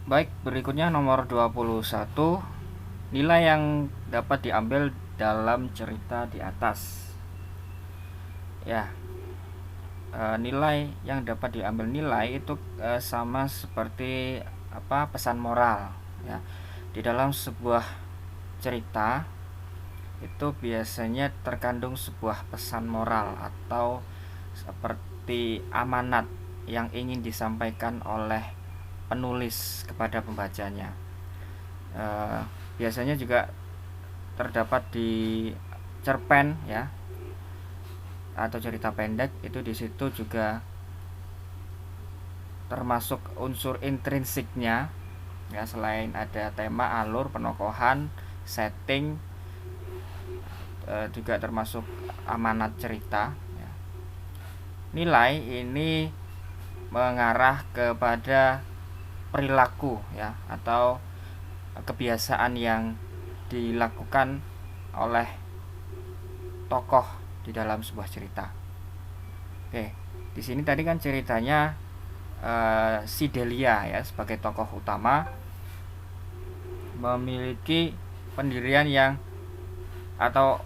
Baik, berikutnya nomor 21. Nilai yang dapat diambil dalam cerita di atas. Ya, nilai yang dapat diambil nilai itu sama seperti pesan moral ya. Di dalam sebuah cerita itu biasanya terkandung sebuah pesan moral atau seperti amanat yang ingin disampaikan oleh penulis kepada pembacanya. Biasanya juga terdapat di cerpen ya atau cerita pendek. Itu di situ juga termasuk unsur intrinsiknya ya, selain ada tema, alur, penokohan, setting, juga termasuk amanat cerita ya. Nilai ini mengarah kepada perilaku ya atau kebiasaan yang dilakukan oleh tokoh di dalam sebuah cerita. Oke, di sini tadi kan ceritanya si Delia ya sebagai tokoh utama memiliki pendirian yang atau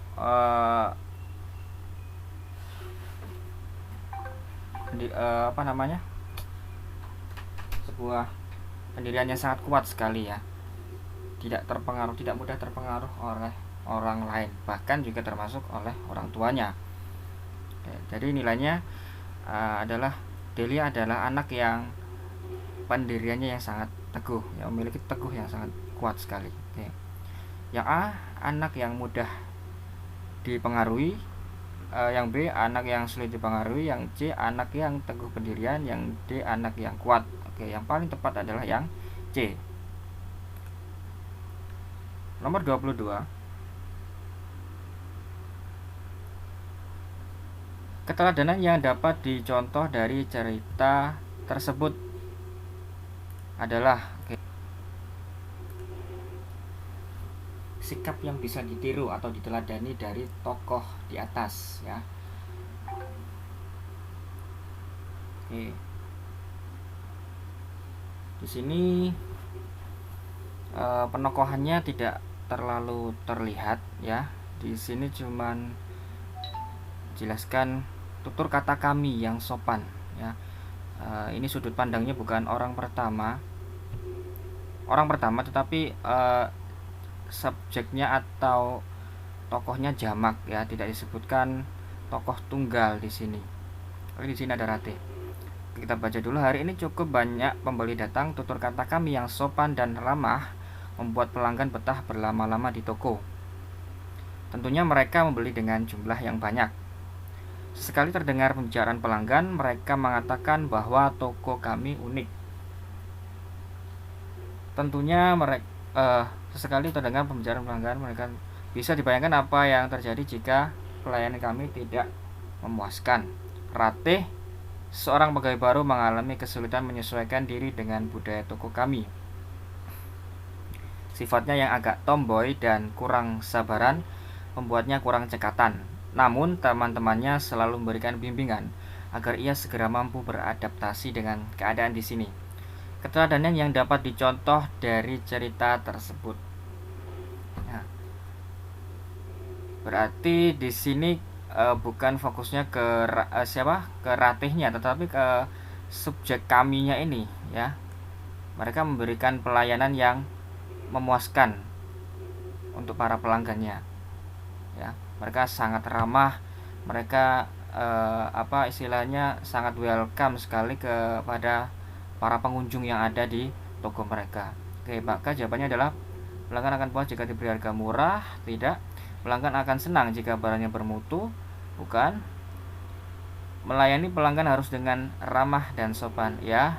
sebuah pendirian yang sangat kuat sekali ya, tidak mudah terpengaruh oleh orang lain, bahkan juga termasuk oleh orang tuanya. Jadi nilainya adalah Delia adalah anak yang pendiriannya yang sangat teguh, yang memiliki teguh yang sangat kuat sekali. Oke. Yang A, anak yang mudah dipengaruhi. Yang B, anak yang sulit dipengaruhi. Yang C, anak yang teguh pendirian. Yang D, anak yang kuat. Oke, yang paling tepat adalah yang C. Nomor 22. Keteladanan yang dapat dicontoh dari cerita tersebut adalah sikap yang bisa ditiru atau diteladani dari tokoh di atas ya. Oke. Di sini penokohannya tidak terlalu terlihat ya. Di sini cuman jelaskan tutur kata kami yang sopan ya. Ini sudut pandangnya bukan orang pertama tetapi subjeknya atau tokohnya jamak ya, tidak disebutkan tokoh tunggal di sini. Di sini ada Ratih. Kita baca dulu. Hari ini cukup banyak pembeli datang. Tutur kata kami yang sopan dan ramah membuat pelanggan betah berlama-lama di toko. Tentunya mereka membeli dengan jumlah yang banyak. Sesekali terdengar pembicaraan pelanggan, mereka mengatakan bahwa toko kami unik. Tentunya sesekali terdengar pembicaraan pelanggan, mereka bisa dibayangkan apa yang terjadi jika pelayanan kami tidak memuaskan. Ratih, seorang pegawai baru, mengalami kesulitan menyesuaikan diri dengan budaya toko kami. Sifatnya yang agak tomboy dan kurang sabaran membuatnya kurang cekatan. Namun teman-temannya selalu memberikan bimbingan agar ia segera mampu beradaptasi dengan keadaan di sini. Keteladanan yang dapat dicontoh dari cerita tersebut. Nah, berarti di sini bukan fokusnya ke ke Ratihnya, tetapi ke subjek kaminya ini ya. Mereka memberikan pelayanan yang memuaskan untuk para pelanggannya ya. Mereka sangat ramah, mereka istilahnya sangat welcome sekali kepada para pengunjung yang ada di toko mereka. Oke, maka jawabannya adalah pelanggan akan puas jika diberi harga murah. Tidak. Pelanggan akan senang jika barangnya bermutu. Bukan. Melayani pelanggan harus dengan ramah dan sopan. Ya,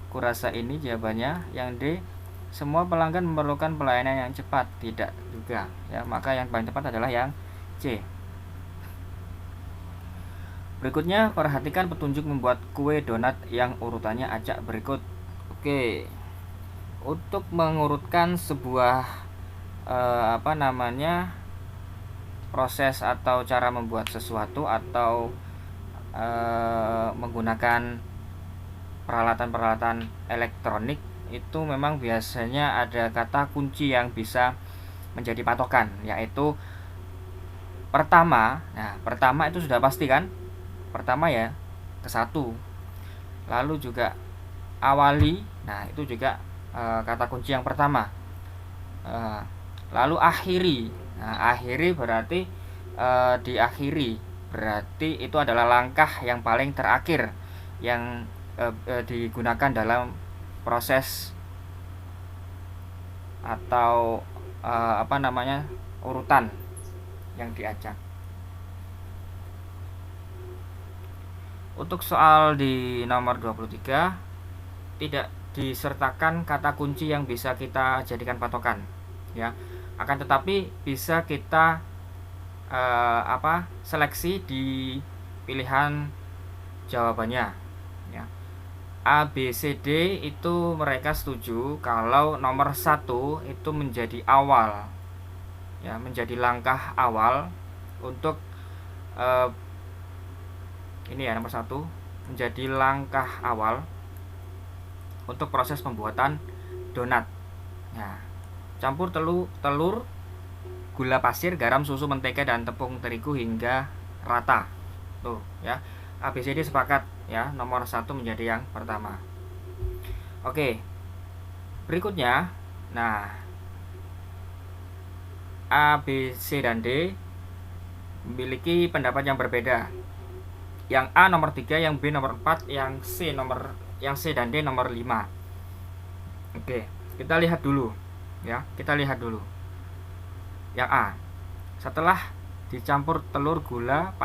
kurasa ini jawabannya. Yang D, semua pelanggan memerlukan pelayanan yang cepat. Tidak juga ya, maka yang paling tepat adalah yang C. Berikutnya, perhatikan petunjuk membuat kue donat yang urutannya acak berikut. Oke. Untuk mengurutkan sebuah proses atau cara membuat sesuatu atau menggunakan peralatan-peralatan elektronik itu memang biasanya ada kata kunci yang bisa menjadi patokan, yaitu pertama. Nah, pertama itu sudah pasti kan? Pertama ya ke satu. Lalu juga awali. Nah, itu juga kata kunci yang pertama. Lalu akhiri. Nah, akhiri berarti diakhiri. Berarti itu adalah langkah yang paling terakhir yang digunakan dalam proses atau urutan yang diajak. Untuk soal di nomor 23 tidak disertakan kata kunci yang bisa kita jadikan patokan, ya. Akan tetapi bisa kita seleksi di pilihan jawabannya, ya. A, B, C, D itu mereka setuju kalau nomor 1 itu menjadi awal, ya, menjadi langkah awal untuk ini ya, nomor 1 menjadi langkah awal untuk proses pembuatan donat. Nah, campur telur, gula pasir, garam, susu, mentega, dan tepung terigu hingga rata. Tuh, ya. ABCD sepakat, ya, nomor 1 menjadi yang pertama. Oke. Berikutnya, nah, A, B, C, dan D memiliki pendapat yang berbeda. Yang A nomor 3, yang B nomor 4, yang C dan D nomor 5. Oke, kita lihat dulu, ya. Kita lihat dulu. Yang A. Setelah dicampur telur, gula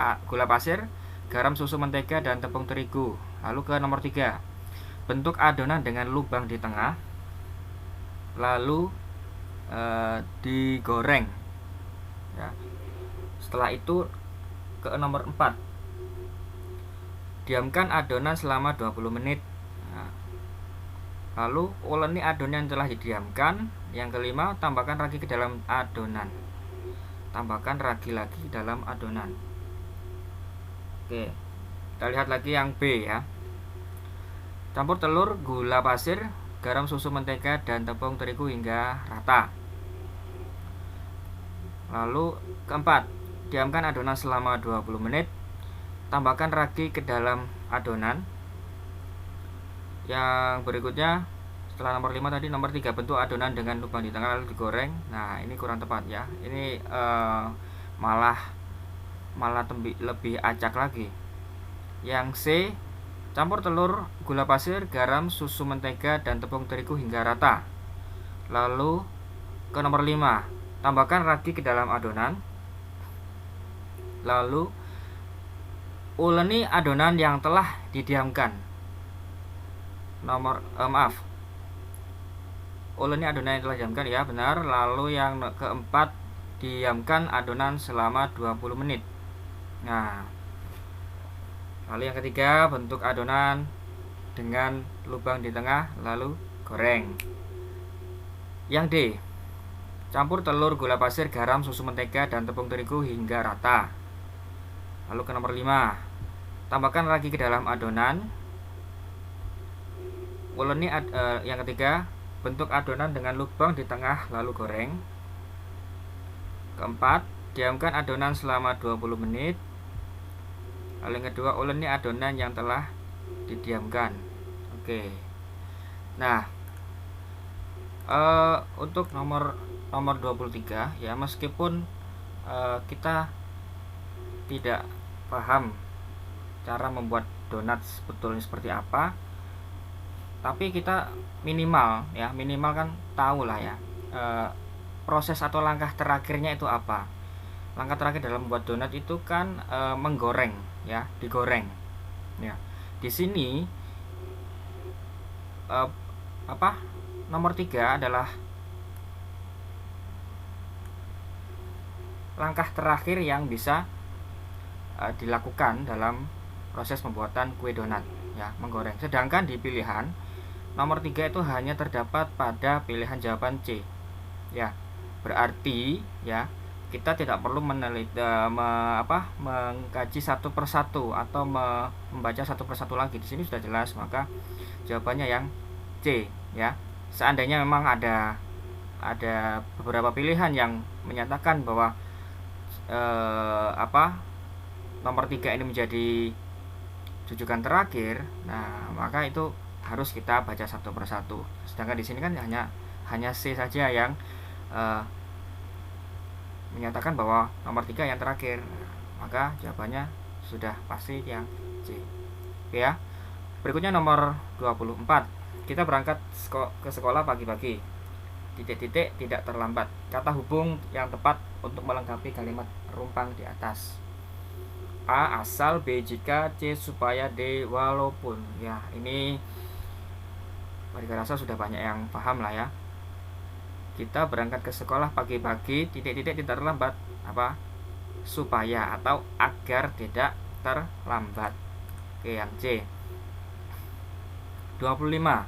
pasir, garam, susu, mentega, dan tepung terigu. Lalu ke nomor 3. Bentuk adonan dengan lubang di tengah. Lalu digoreng. Ya. Setelah itu ke nomor 4. Diamkan adonan selama 20 menit. Nah, lalu uleni adonan yang telah didiamkan. Yang kelima, tambahkan ragi ke dalam adonan. Tambahkan ragi lagi ke dalam adonan. Oke, kita lihat lagi yang B, ya. Campur telur, gula pasir, garam, susu, mentega, dan tepung terigu hingga rata. Lalu keempat, diamkan adonan selama 20 menit. Tambahkan ragi ke dalam adonan. Yang berikutnya, setelah nomor 5 tadi, nomor 3, bentuk adonan dengan lubang di tengah lalu digoreng. Nah, ini kurang tepat, ya. Ini malah lebih acak lagi. Yang C, campur telur, gula pasir, garam, susu, mentega, dan tepung terigu hingga rata. Lalu ke nomor 5, tambahkan ragi ke dalam adonan. Lalu uleni adonan yang telah didiamkan. Uleni adonan yang telah didiamkan, ya, benar. Lalu yang keempat, diamkan adonan selama 20 menit. Nah, lalu yang ketiga, bentuk adonan dengan lubang di tengah lalu goreng. Yang D, campur telur, gula pasir, garam, susu, mentega, dan tepung terigu hingga rata. Lalu ke nomor 5, tambahkan ragi ke dalam adonan. Uleni yang ketiga, bentuk adonan dengan lubang di tengah lalu goreng. Keempat, diamkan adonan selama 20 menit. Lalu yang kedua, uleni adonan yang telah didiamkan. Oke. Nah, untuk nomor 23, ya, meskipun kita tidak paham cara membuat donat sebetulnya seperti apa, tapi kita minimal kan tahu lah, ya, proses atau langkah terakhirnya itu apa. Langkah terakhir dalam membuat donat itu kan menggoreng, ya, digoreng, ya. Di sini nomor 3 adalah langkah terakhir yang bisa dilakukan dalam proses pembuatan kue donat, ya, menggoreng. Sedangkan di pilihan nomor 3 itu hanya terdapat pada pilihan jawaban C, ya. Berarti, ya, kita tidak perlu mengkaji satu persatu atau membaca satu persatu lagi. Di sini sudah jelas, maka jawabannya yang C, ya. seandainya memang ada beberapa pilihan yang menyatakan bahwa nomor 3 ini menjadi rujukan terakhir, nah maka itu harus kita baca satu persatu. Sedangkan di sini kan hanya C saja yang menyatakan bahwa nomor 3 yang terakhir. Maka jawabannya sudah pasti yang C. Oke ya. Berikutnya nomor 24. Kita berangkat ke sekolah pagi-pagi. Titik-titik tidak terlambat. Kata hubung yang tepat untuk melengkapi kalimat rumpang di atas. A asal, B jika, C supaya, D walaupun. Ya, ini Warga rasa sudah banyak yang paham lah ya. Kita berangkat ke sekolah pagi-pagi, titik-titik tidak terlambat, apa? Supaya atau agar tidak terlambat. Oke, yang C. 25.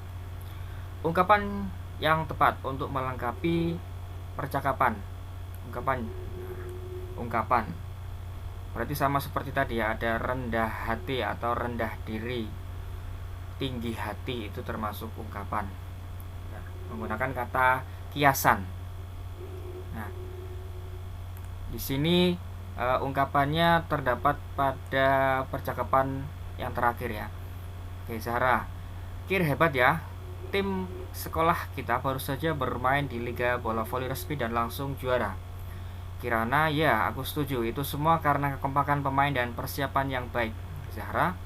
Ungkapan yang tepat untuk melengkapi percakapan. Ungkapan. Berarti sama seperti tadi ya, ada rendah hati atau rendah diri. Tinggi hati itu termasuk ungkapan. Ya, menggunakan kata kiasan. Nah, di sini ungkapannya terdapat pada percakapan yang terakhir ya. Oke, Zahra. Kir hebat ya. Tim sekolah kita baru saja bermain di Liga Bola Voli resmi dan langsung juara. Kirana, ya aku setuju. Itu semua karena kekompakan pemain dan persiapan yang baik. Zahra,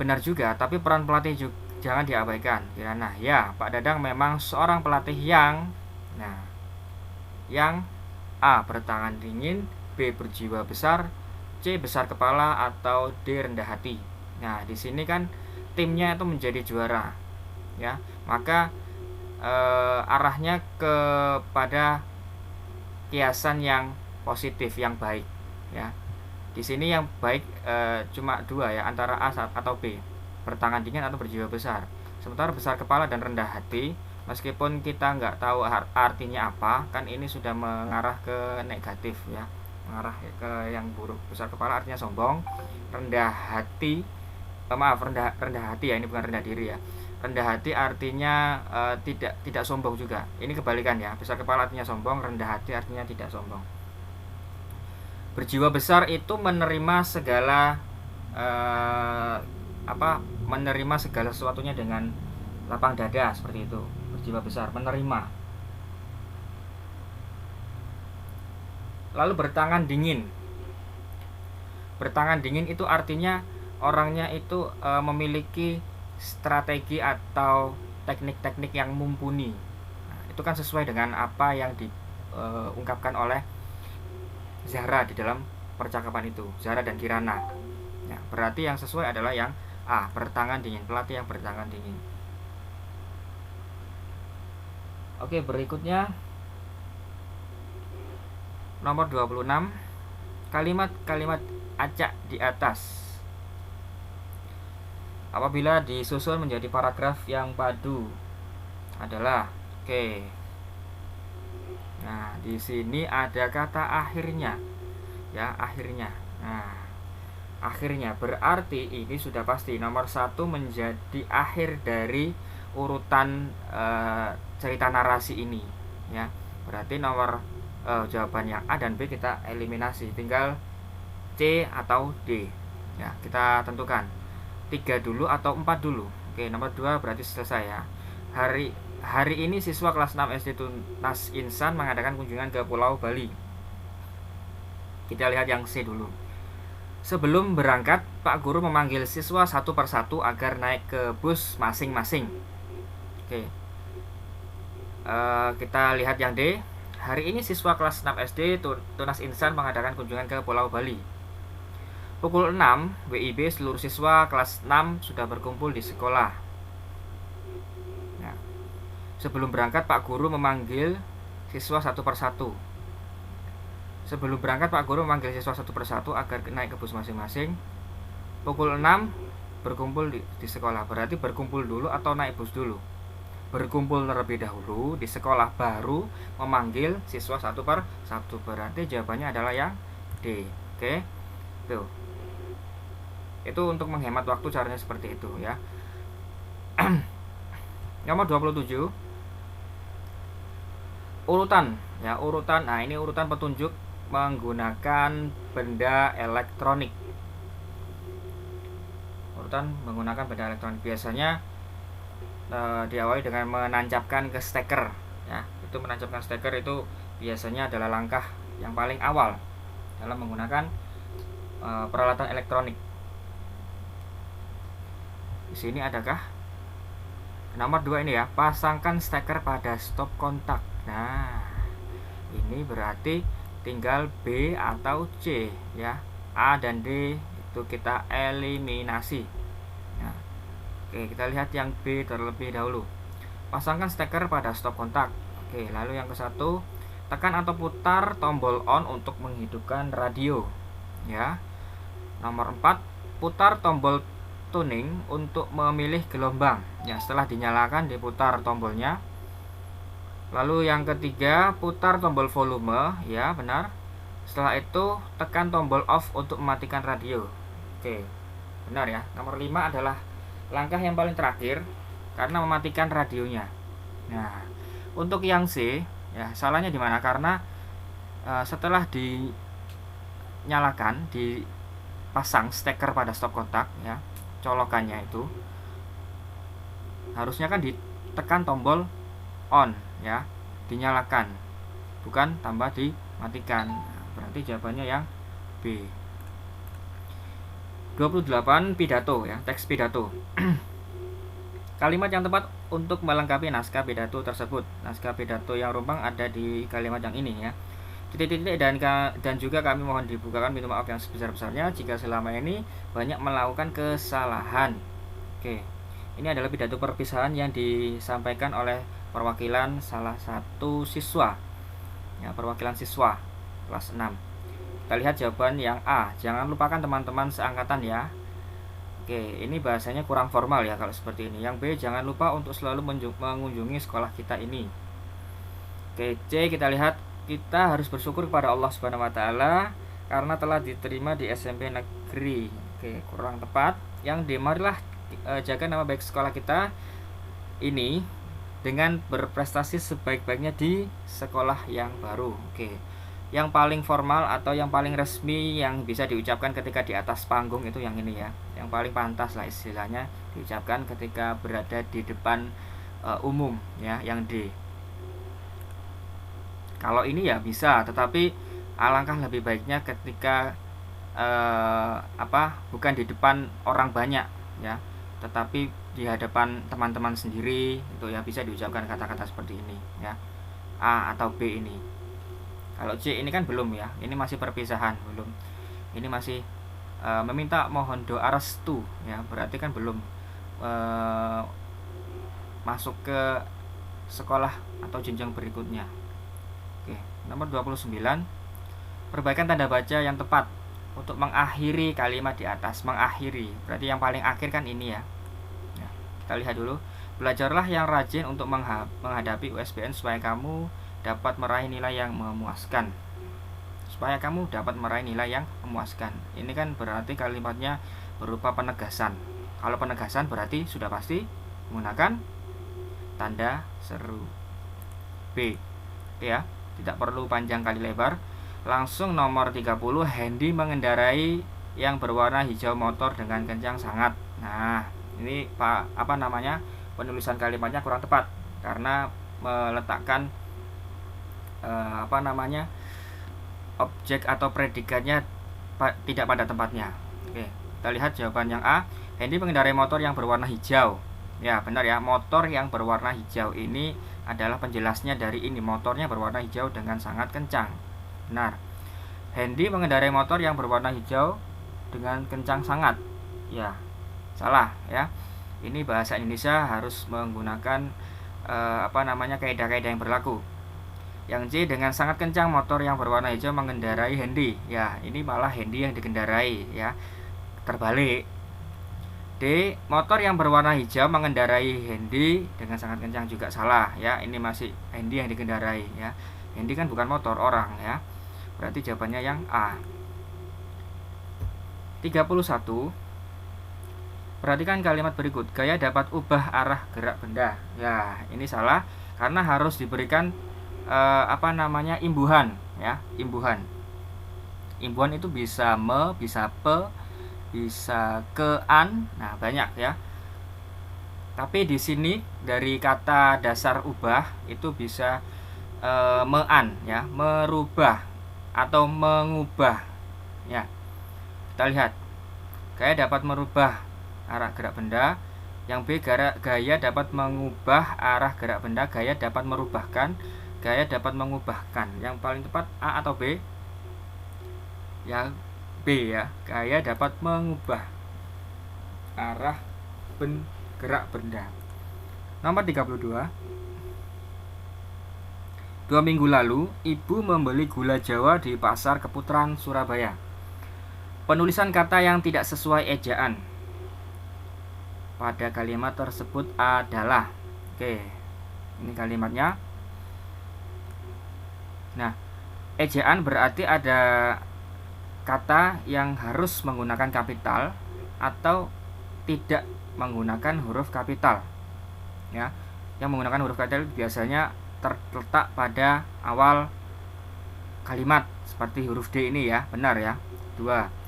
benar juga, tapi peran pelatih juga jangan diabaikan. Kirana, ya Pak Dadang memang seorang pelatih yang A. bertangan dingin, B. berjiwa besar, C. besar kepala, atau D. rendah hati. Nah, di sini kan timnya itu menjadi juara, ya. Maka arahnya kepada kiasan yang positif, yang baik, ya. Di sini yang baik cuma dua ya, antara A atau B, bertangan dingin atau berjiwa besar. Sementara besar kepala dan rendah hati, meskipun kita nggak tahu artinya apa, kan ini sudah mengarah ke negatif ya, mengarah ke yang buruk. Besar kepala artinya sombong, rendah hati, rendah hati ya, ini bukan rendah diri ya. Rendah hati artinya tidak sombong juga. Ini kebalikan ya, besar kepala artinya sombong, rendah hati artinya tidak sombong. Berjiwa besar itu menerima segala menerima segala sesuatunya dengan lapang dada, seperti itu. Berjiwa besar, menerima. Lalu bertangan dingin. Bertangan dingin itu artinya orangnya itu memiliki strategi atau teknik-teknik yang mumpuni. Nah, itu kan sesuai dengan apa yang diungkapkan oleh Zahra di dalam percakapan itu, Zahra dan Kirana. Ya, berarti yang sesuai adalah yang A, bertangan dingin, pelatih yang bertangan dingin. Oke, berikutnya nomor 26. Kalimat-kalimat acak di atas apabila disusun menjadi paragraf yang padu adalah oke. Nah, di sini ada kata akhirnya. Ya, akhirnya. Nah, akhirnya berarti ini sudah pasti nomor 1 menjadi akhir dari urutan cerita narasi ini ya. Berarti nomor jawabannya A dan B kita eliminasi, tinggal C atau D ya, kita tentukan 3 dulu atau 4 dulu. Oke, nomor 2 berarti selesai ya. Hari ini siswa kelas 6 SD Tunas Insan mengadakan kunjungan ke Pulau Bali. Kita lihat yang C dulu. Sebelum berangkat, Pak Guru memanggil siswa satu persatu agar naik ke bus masing-masing. Oke. Kita lihat yang D. Hari ini siswa kelas 6 SD Tunas Insan mengadakan kunjungan ke Pulau Bali. Pukul 6 WIB seluruh siswa kelas 6 sudah berkumpul di sekolah. Nah, sebelum berangkat Pak Guru memanggil siswa satu persatu. Sebelum berangkat Pak Guru memanggil siswa satu persatu agar naik ke bus masing-masing. Pukul 6 berkumpul di sekolah. Berarti berkumpul dulu atau naik bus dulu? Berkumpul terlebih dahulu di sekolah, baru memanggil siswa satu persatu. Berarti jawabannya adalah yang D. Oke. Tuh. Itu untuk menghemat waktu, caranya seperti itu ya. Nomor 27. urutan ya, urutan. Nah, ini urutan petunjuk menggunakan benda elektronik. Urutan menggunakan benda elektronik biasanya diawali dengan menancapkan ke steker ya. Itu menancapkan steker itu biasanya adalah langkah yang paling awal dalam menggunakan peralatan elektronik. Di sini adakah nomor 2 ini ya, pasangkan steker pada stop kontak. Nah, ini berarti tinggal B atau C ya. A dan D itu kita eliminasi. Nah, oke, kita lihat yang B terlebih dahulu. Pasangkan steker pada stop kontak. Oke, lalu yang ke satu, tekan atau putar tombol on untuk menghidupkan radio ya. Nomor 4, putar tombol tuning untuk memilih gelombang ya. Setelah dinyalakan diputar tombolnya. Lalu yang ketiga, putar tombol volume ya, benar. Setelah itu tekan tombol off untuk mematikan radio. Oke, benar ya. Nomor 5 adalah langkah yang paling terakhir karena mematikan radionya. Nah, untuk yang C ya, salahnya di mana? Karena setelah dinyalakan, dipasang steker pada stop kontak ya, colokannya itu harusnya kan ditekan tombol on ya, dinyalakan, bukan tambah dimatikan. Berarti jawabannya yang B. 28, pidato ya, teks pidato. Kalimat yang tepat untuk melengkapi naskah pidato tersebut. Naskah pidato yang rumpang ada di kalimat yang ini ya. Titik-titik dan juga kami mohon dibukakan pintu maaf yang sebesar-besarnya jika selama ini banyak melakukan kesalahan. Oke. Ini adalah pidato perpisahan yang disampaikan oleh perwakilan salah satu siswa. Ya, perwakilan siswa kelas 6. Kita lihat jawaban yang A. Jangan lupakan teman-teman seangkatan ya. Oke, ini bahasanya kurang formal ya kalau seperti ini. Yang B, jangan lupa untuk selalu mengunjungi sekolah kita ini. Oke, C, kita lihat kita harus bersyukur kepada Allah Subhanahu wa taala karena telah diterima di SMP negeri. Oke, kurang tepat. Yang D, marilah jaga nama baik sekolah kita ini dengan berprestasi sebaik-baiknya di sekolah yang baru. Oke. Yang paling formal atau yang paling resmi yang bisa diucapkan ketika di atas panggung itu yang ini ya. Yang paling pantas lah istilahnya diucapkan ketika berada di depan umum ya, yang D. Kalau ini ya bisa, tetapi alangkah lebih baiknya ketika bukan di depan orang banyak ya, tetapi di hadapan teman-teman sendiri itu ya, bisa diucapkan kata-kata seperti ini ya, A atau B ini. Kalau C ini kan belum ya, ini masih perpisahan, belum. Ini masih meminta mohon doa restu ya, berarti kan belum masuk ke sekolah atau jenjang berikutnya. Oke, nomor 29, perbaikan tanda baca yang tepat untuk mengakhiri kalimat di atas. Mengakhiri berarti yang paling akhir kan ini ya. Nah, kita lihat dulu. Belajarlah yang rajin untuk menghadapi USBN supaya kamu dapat meraih nilai yang memuaskan. Supaya kamu dapat meraih nilai yang memuaskan. Ini kan berarti kalimatnya berupa penegasan. Kalau penegasan berarti sudah pasti menggunakan tanda seru. B. Ya, tidak perlu panjang kali lebar. Langsung nomor 30, Hendy mengendarai yang berwarna hijau motor dengan kencang sangat. Nah, ini penulisan kalimatnya kurang tepat karena meletakkan objek atau predikatnya tidak pada tempatnya. Oke, kita lihat jawaban yang A. Hendy mengendarai motor yang berwarna hijau. Ya, benar ya, motor yang berwarna hijau ini adalah penjelasnya dari ini, motornya berwarna hijau dengan sangat kencang. Benar. Hendy mengendarai motor yang berwarna hijau dengan kencang sangat. Ya, salah ya. Ini bahasa Indonesia harus menggunakan kaidah-kaidah yang berlaku. Yang C, dengan sangat kencang motor yang berwarna hijau mengendarai Hendy. Ya, ini malah Hendy yang dikendarai ya. Terbalik. D, motor yang berwarna hijau mengendarai Hendy dengan sangat kencang, juga salah ya. Ini masih Hendy yang dikendarai ya. Hendy kan bukan motor, orang ya. Berarti jawabannya yang A. 31. Perhatikan kalimat berikut. Gaya dapat ubah arah gerak benda. Ya, ini salah karena harus diberikan apa namanya, imbuhan ya, imbuhan. Imbuhan itu bisa me, bisa pe, bisa ke, an. Nah, banyak ya. Tapi di sini dari kata dasar ubah itu bisa mean ya, merubah atau mengubah ya. Kita lihat, gaya dapat merubah arah gerak benda. Yang B, gaya dapat mengubah arah gerak benda. Gaya dapat merubahkan, gaya dapat mengubahkan. Yang paling tepat A atau B? Ya, B ya, gaya dapat mengubah arah gerak benda. Nomor 32. 2 minggu lalu, ibu membeli gula Jawa di Pasar Keputaran, Surabaya. Penulisan kata yang tidak sesuai ejaan pada kalimat tersebut adalah, oke, ini kalimatnya. Nah, ejaan berarti ada kata yang harus menggunakan kapital atau tidak menggunakan huruf kapital ya. Yang menggunakan huruf kapital biasanya terletak pada awal kalimat seperti huruf D ini ya, benar ya. 2.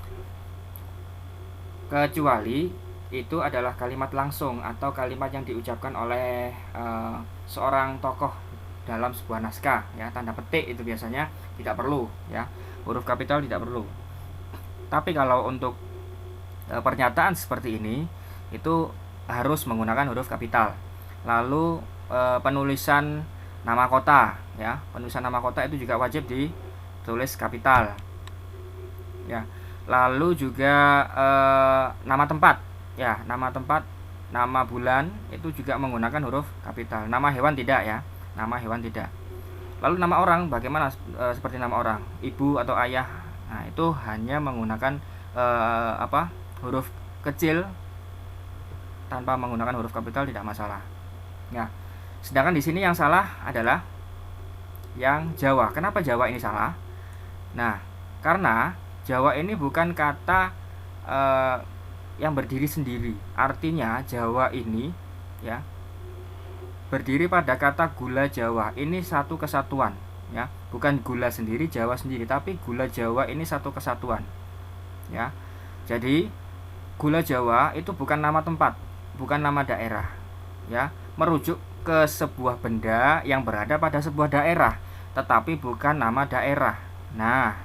Kecuali itu adalah kalimat langsung atau kalimat yang diucapkan oleh seorang tokoh dalam sebuah naskah ya. Tanda petik itu biasanya tidak perlu ya, huruf kapital tidak perlu. Tapi kalau untuk pernyataan seperti ini itu harus menggunakan huruf kapital. Lalu penulisan nama kota ya, penulisan nama kota itu juga wajib ditulis kapital ya. Lalu juga nama tempat ya, nama tempat, nama bulan itu juga menggunakan huruf kapital. Nama hewan tidak ya, nama hewan tidak. Lalu nama orang bagaimana, seperti nama orang, ibu atau ayah. Nah, itu hanya menggunakan huruf kecil tanpa menggunakan huruf kapital, tidak masalah. Nah, sedangkan di sini yang salah adalah yang Jawa. Kenapa Jawa ini salah? Nah, karena Jawa ini bukan kata yang berdiri sendiri. Artinya Jawa ini ya berdiri pada kata gula Jawa. Ini satu kesatuan ya, bukan gula sendiri, Jawa sendiri, tapi gula Jawa ini satu kesatuan ya. Jadi gula Jawa itu bukan nama tempat, bukan nama daerah ya, merujuk ke sebuah benda yang berada pada sebuah daerah, tetapi bukan nama daerah. Nah,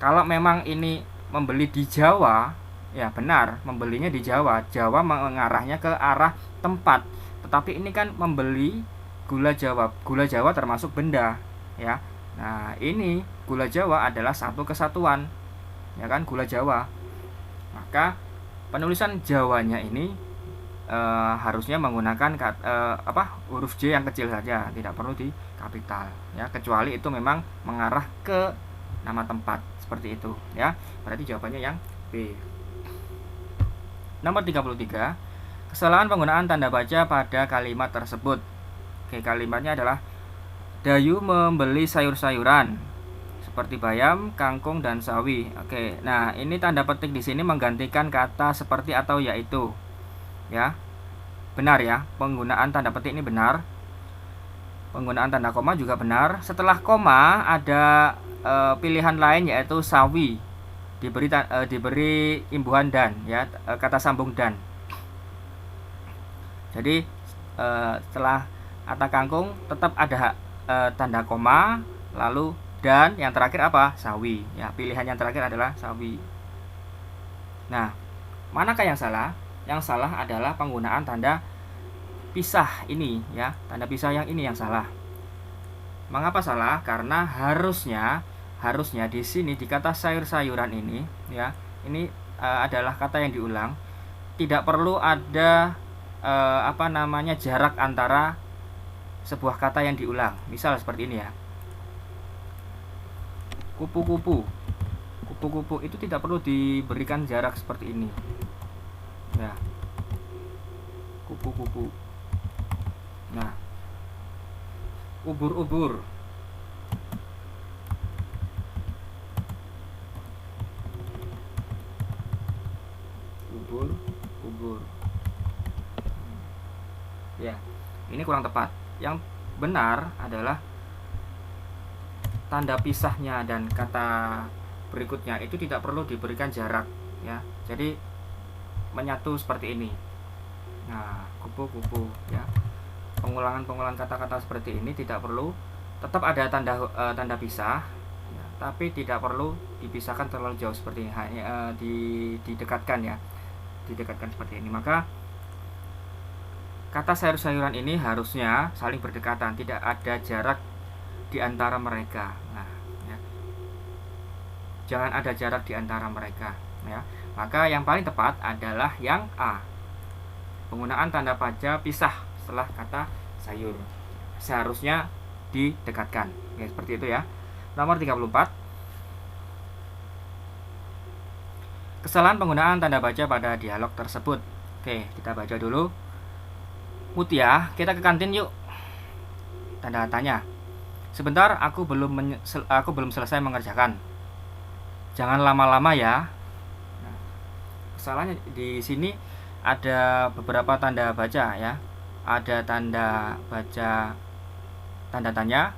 kalau memang ini membeli di Jawa, ya benar, membelinya di Jawa. Jawa mengarahnya ke arah tempat. Tetapi ini kan membeli gula Jawa. Gula Jawa termasuk benda, ya. Nah, ini gula Jawa adalah satu kesatuan. Ya kan, gula Jawa. Maka penulisan Jawanya ini harusnya menggunakan huruf J yang kecil saja, tidak perlu di kapital ya, kecuali itu memang mengarah ke nama tempat seperti itu ya. Berarti jawabannya yang B. Nomor 33. Kesalahan penggunaan tanda baca pada kalimat tersebut. Oke, kalimatnya adalah Dayu membeli sayur-sayuran seperti bayam, kangkung, dan sawi. Oke, nah ini tanda petik di sini menggantikan kata seperti atau yaitu. Ya, benar ya, penggunaan tanda petik ini benar. Penggunaan tanda koma juga benar. Setelah koma ada pilihan lain yaitu sawi, diberi imbuhan dan ya, kata sambung dan. Jadi setelah kata kangkung tetap ada tanda koma, lalu dan yang terakhir apa? Sawi ya, pilihan yang terakhir adalah sawi. Nah, manakah yang salah? Yang salah adalah penggunaan tanda pisah ini ya, tanda pisah yang ini yang salah. Mengapa salah? Karena harusnya di sini di kata sayur-sayuran ini ya, ini adalah kata yang diulang. Tidak perlu ada jarak antara sebuah kata yang diulang. Misal seperti ini ya. Kupu-kupu. Kupu-kupu itu tidak perlu diberikan jarak seperti ini. Ya. Kupu-kupu. Nah, ubur-ubur. Ubur. Ya, ini kurang tepat. Yang benar adalah tanda pisahnya dan kata berikutnya itu tidak perlu diberikan jarak ya. Jadi menyatu seperti ini. Nah, kupu-kupu ya. Pengulangan kata-kata seperti ini tidak perlu, tetap ada tanda pisah ya, tapi tidak perlu dipisahkan terlalu jauh seperti ini, hanya didekatkan ya. Didekatkan seperti ini. Maka kata sayur-sayuran ini harusnya saling berdekatan, tidak ada jarak di antara mereka. Nah, ya. Jangan ada jarak di antara mereka ya. Maka yang paling tepat adalah yang A. Penggunaan tanda baca pisah setelah kata sayur seharusnya didekatkan ya, seperti itu ya. Nomor 34, kesalahan penggunaan tanda baca pada dialog tersebut. Oke, kita baca dulu. Mutia, kita ke kantin yuk. Tanda tanya. Sebentar, aku belum selesai mengerjakan. Jangan lama-lama ya. Nah, kesalahannya di sini ada beberapa tanda baca ya. Ada tanda baca tanda tanya,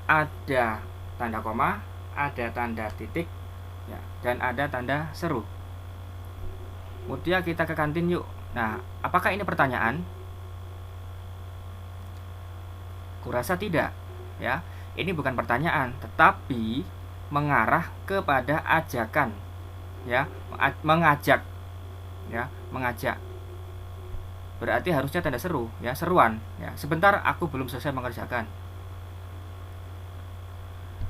ada tanda koma, ada tanda titik ya, dan ada tanda seru. Mutia, kita ke kantin yuk. Nah, apakah ini pertanyaan? Kurasa tidak ya. Ini bukan pertanyaan, tetapi mengarah kepada ajakan ya, mengajak ya, mengajak. Berarti harusnya tanda seru ya, seruan ya. Sebentar, aku belum selesai mengerjakan.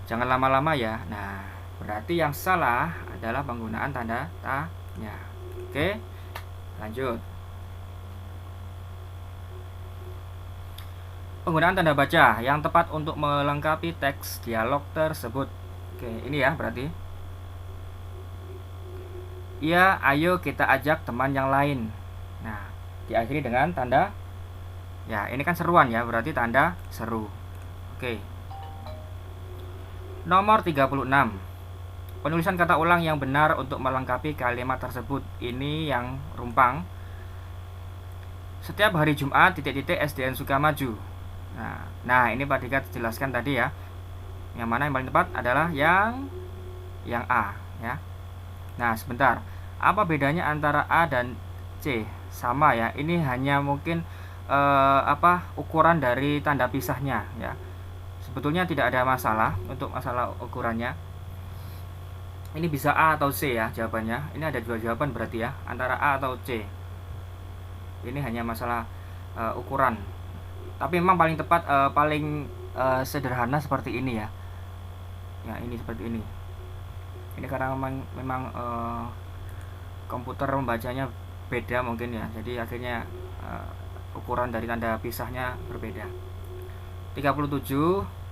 Jangan lama-lama ya. Nah, berarti yang salah adalah penggunaan tanda tanya. Oke, lanjut. Penggunaan tanda baca yang tepat untuk melengkapi teks dialog tersebut. Oke, ini ya berarti. Iya, ayo kita ajak teman yang lain. Nah, diakhiri dengan tanda ya, ini kan seruan ya, berarti tanda seru. Oke. Nomor 36. Penulisan kata ulang yang benar untuk melengkapi kalimat tersebut. Ini yang rumpang. Setiap hari Jumat titik-titik SDN Sukamaju. Nah, ini Pak Dika jelaskan tadi ya. Yang mana yang paling tepat adalah yang A ya. Nah, sebentar. Apa bedanya antara A dan C? Sama ya. Ini hanya mungkin ukuran dari tanda pisahnya ya. Sebetulnya tidak ada masalah untuk masalah ukurannya. Ini bisa A atau C ya jawabannya. Ini ada dua jawaban berarti ya, antara A atau C. Ini hanya masalah ukuran. Tapi memang paling tepat, paling sederhana seperti ini ya. Ya, ini seperti ini. Ini karena memang komputer membacanya beda mungkin ya. Jadi akhirnya ukuran dari tanda pisahnya berbeda. 37.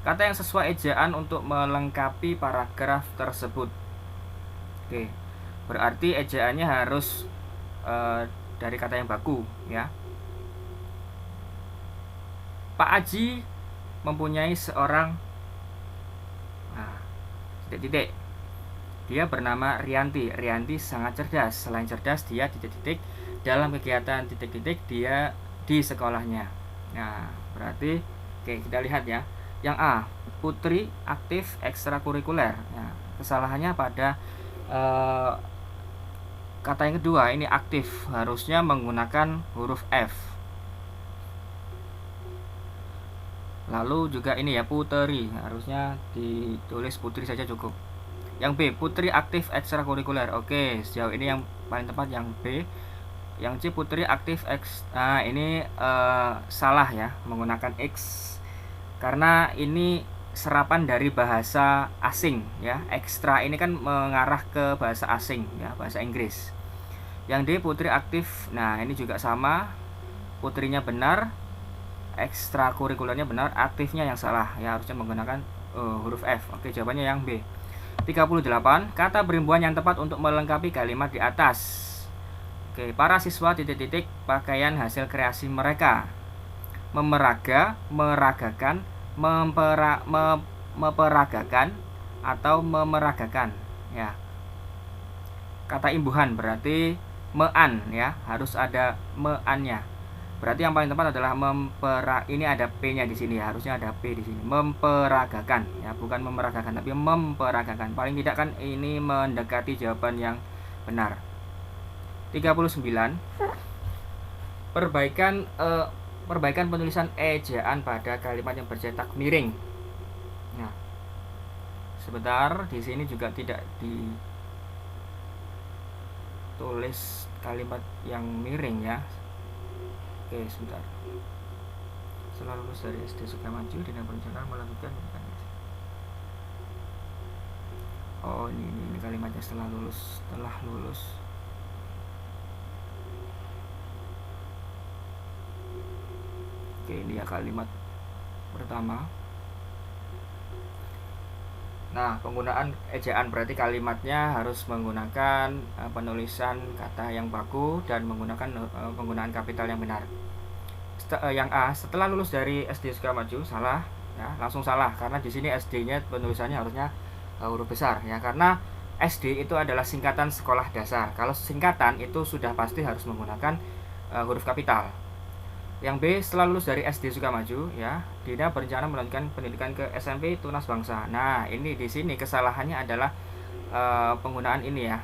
Kata yang sesuai ejaan untuk melengkapi paragraf tersebut. Oke. Berarti ejaannya harus dari kata yang baku ya. Pak Aji mempunyai seorang titik-titik. Dia bernama Rianti. Rianti sangat cerdas. Selain cerdas, dia titik-titik dalam kegiatan titik-titik dia di sekolahnya. Nah, berarti oke, kita lihat ya. Yang A, Putri aktif ekstrakurikuler. Nah, kesalahannya pada kata yang kedua, ini aktif, harusnya menggunakan huruf F. Lalu juga ini ya, Putri, harusnya ditulis Putri saja cukup. Yang B, Putri aktif ekstrakurikuler. Oke, sejauh ini yang paling tepat yang B. Yang C, Putri aktif nah, ini salah ya, menggunakan X. Karena ini serapan dari bahasa asing ya. Ekstra ini kan mengarah ke bahasa asing ya, bahasa Inggris. Yang D, Putri aktif. Nah, ini juga sama. Putrinya benar, ekstrakurikulernya benar, aktifnya yang salah ya, harusnya menggunakan huruf F. Oke, jawabannya yang B. 38. Kata berimbuhan yang tepat untuk melengkapi kalimat di atas. Oke, para siswa titik-titik pakaian hasil kreasi mereka. Memeraga, meragakan, memperagakan atau memeragakan ya. Kata imbuhan berarti mean ya, harus ada meannya. Berarti yang paling tepat adalah ini ada P-nya di sini ya, harusnya ada P di sini. Memperagakan ya, bukan memeragakan tapi memperagakan. Paling tidak kan ini mendekati jawaban yang benar. 39. Perbaikan penulisan ejaan pada kalimat yang bercetak miring. Nah, sebentar, di sini juga tidak ditulis kalimat yang miring ya. Oke, sebentar. Setelah lulus dari SD Sukamaju, Dina berencana melanjutkan pendidikan. Oh, ini kalimatnya setelah lulus. Oke, ini ya kalimat pertama. Nah, penggunaan ejaan berarti kalimatnya harus menggunakan penulisan kata yang baku dan menggunakan penggunaan kapital yang benar. Yang A, setelah lulus dari SD Sukamaju, salah ya, langsung salah karena di sini SD-nya penulisannya harusnya huruf besar ya, karena SD itu adalah singkatan sekolah dasar. Kalau singkatan itu sudah pasti harus menggunakan huruf kapital. Yang B, setelah lulus dari SD Sukamaju ya, Dina berencana melanjutkan pendidikan ke SMP Tunas Bangsa. Nah, ini di sini kesalahannya adalah penggunaan ini ya.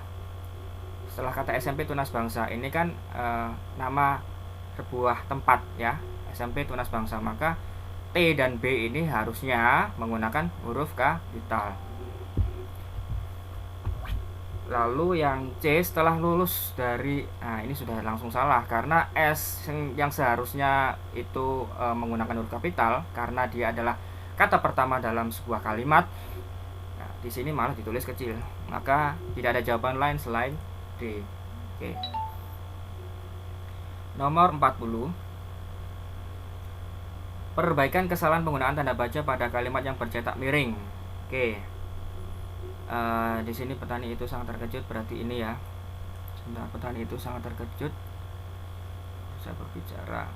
Setelah kata SMP Tunas Bangsa, ini kan nama sebuah tempat ya, SMP Tunas Bangsa, maka T dan B ini harusnya menggunakan huruf kapital. Lalu yang C, setelah lulus dari, nah ini sudah langsung salah karena S yang seharusnya itu menggunakan huruf kapital karena dia adalah kata pertama dalam sebuah kalimat. Nah, di sini malah ditulis kecil, maka tidak ada jawaban lain selain D. Oke. Nomor 40. Perbaikan kesalahan penggunaan tanda baca pada kalimat yang bercetak miring. Oke. Di sini petani itu sangat terkejut, berarti ini ya. Sebentar, petani itu sangat terkejut. Bisa berbicara.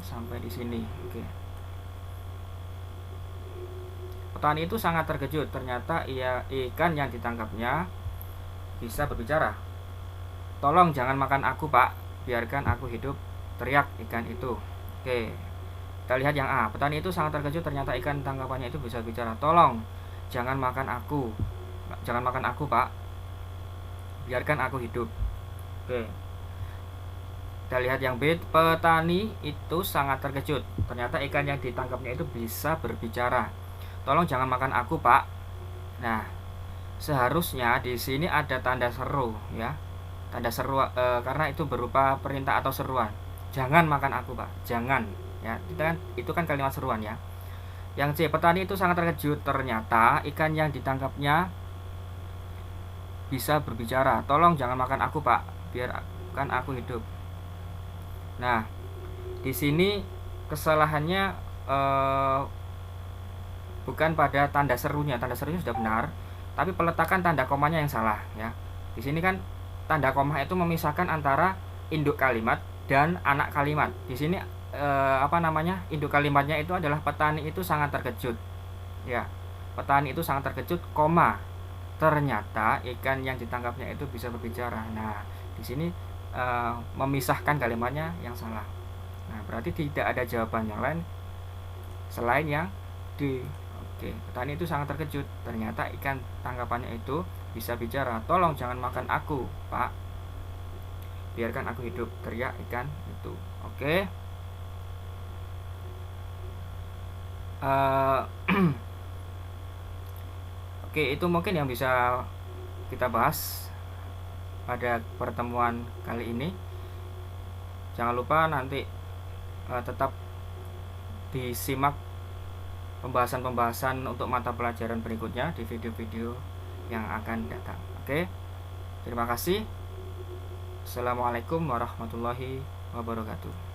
Sampai di sini. Oke. Petani itu sangat terkejut, ternyata ikan yang ditangkapnya bisa berbicara. Tolong jangan makan aku, Pak. Biarkan aku hidup, teriak ikan itu. Oke. Kita lihat yang A. Petani itu sangat terkejut, ternyata ikan tangkapannya itu bisa bicara. Tolong jangan makan aku. Jangan makan aku, Pak. Biarkan aku hidup. Oke. Kita lihat yang B. Petani itu sangat terkejut, ternyata ikan yang ditangkapnya itu bisa berbicara. Tolong jangan makan aku, Pak. Nah, seharusnya di sini ada tanda seru ya. Tanda seru karena itu berupa perintah atau seruan. Jangan makan aku, Pak. Jangan. Ya, itu kan kalimat seruan ya. Yang C, petani itu sangat terkejut, ternyata ikan yang ditangkapnya bisa berbicara. Tolong jangan makan aku, Pak. Biarkan aku hidup. Nah, di sini kesalahannya bukan pada tanda serunya. Tanda serunya sudah benar, tapi peletakan tanda komanya yang salah ya. Di sini kan tanda koma itu memisahkan antara induk kalimat dan anak kalimat. Di sini induk kalimatnya itu adalah petani itu sangat terkejut ya, petani itu sangat terkejut, koma, ternyata ikan yang ditangkapnya itu bisa berbicara. Nah, di sini memisahkan kalimatnya yang salah. Nah, berarti tidak ada jawaban yang lain selain yang D. Oke, petani itu sangat terkejut, ternyata ikan tangkapannya itu bisa bicara. Tolong jangan makan aku, Pak. Biarkan aku hidup, teriak ikan itu. Oke. Oke, itu mungkin yang bisa kita bahas pada pertemuan kali ini. Jangan lupa nanti tetap disimak pembahasan-pembahasan untuk mata pelajaran berikutnya di video-video yang akan datang. Oke, terima kasih. Assalamualaikum warahmatullahi wabarakatuh.